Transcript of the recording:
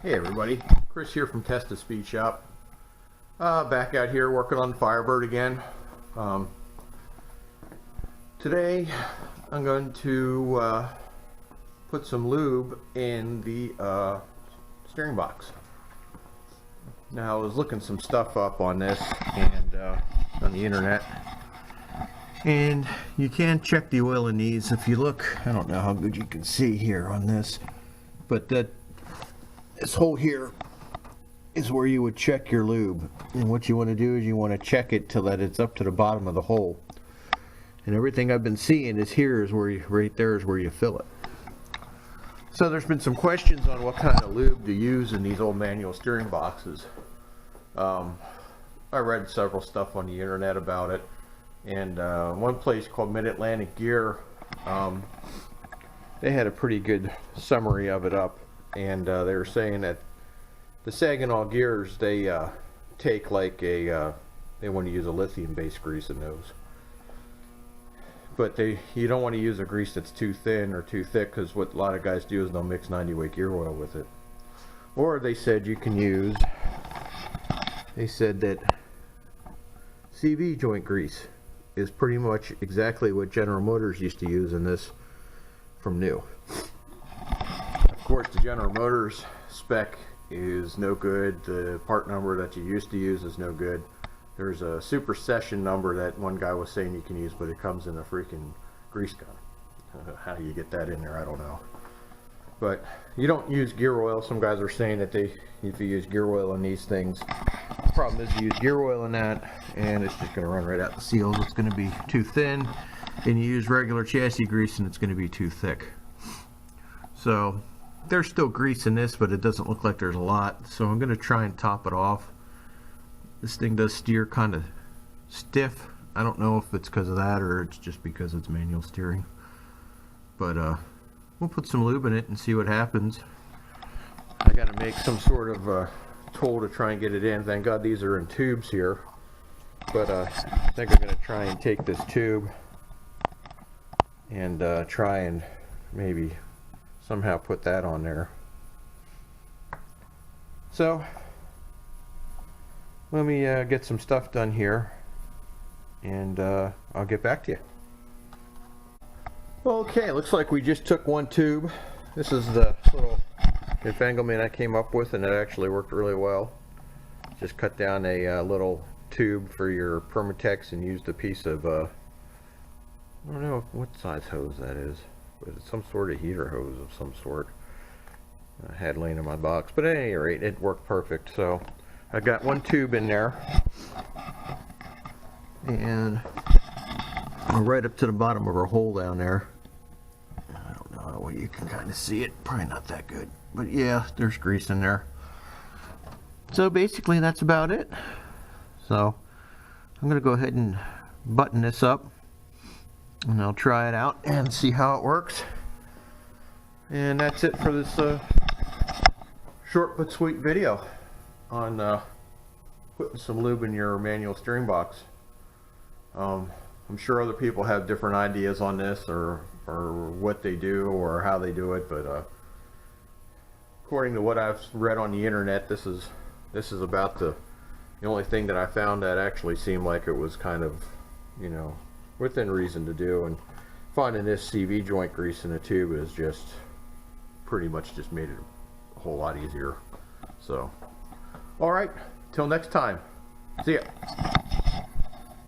Hey everybody, Chris here from Test the Speed Shop. Back out here working on Firebird again. Today I'm going to put some lube in the steering box. Now I was looking some stuff up on this and on the internet, and you can check the oil in these. If you look, I don't know how good you can see here on this, but this hole here is where you would check your lube, and what you want to do is you want to check it till that it's up to the bottom of the hole. And everything I've been seeing is here is where you, right there is where you fill it. So there's been some questions on what kind of lube to use in these old manual steering boxes. I read several stuff on the internet about it, and one place called Mid-Atlantic Gear, they had a pretty good summary of it up, and they were saying that the Saginaw gears, they take like a they want to use a lithium based grease in those, but you don't want to use a grease that's too thin or too thick, because what a lot of guys do is they'll mix 90-weight gear oil with it. Or they said you can use, they said that CV joint grease is pretty much exactly what General Motors used to use in this from new. Of course, the General Motors spec is no good. The part number that you used to use is no good. There's a super session number that one guy was saying you can use, but it comes in a freaking grease gun. How you get that in there, I don't know. But you don't use gear oil. Some guys are saying that if you use gear oil in these things, the problem is you use gear oil in that and it's just going to run right out the seals. It's going to be too thin, and you use regular chassis grease and it's going to be too thick. So there's still grease in this, but it doesn't look like there's a lot. So I'm going to try and top it off. This thing does steer kind of stiff. I don't know if it's because of that or it's just because it's manual steering. But we'll put some lube in it and see what happens. I got to make some sort of tool to try and get it in. Thank God these are in tubes here. But I think I'm going to try and take this tube and try and maybe somehow put that on there. So let me get some stuff done here, and I'll get back to you. Okay, looks like we just took one tube. This is the little entanglement I came up with, and it actually worked really well. Just cut down a little tube for your Permatex and used a piece of I don't know what size hose that is, but it's some sort of heater hose of some sort I had laying in my box. But at any rate, it worked perfect. So I got one tube in there, and right up to the bottom of our hole down there. I don't know how well you can kind of see it. Probably not that good, but yeah, there's grease in there. So basically that's about it. So I'm going to go ahead and button this up, and I'll try it out and see how it works. And that's it for this short but sweet video on putting some lube in your manual steering box. I'm sure other people have different ideas on this, or what they do or how they do it, but according to what I've read on the internet, this is about the only thing that I found that actually seemed like it was kind of, you know, within reason to do. And finding this CV joint grease in a tube is just pretty much just made it a whole lot easier. So alright, till next time, see ya.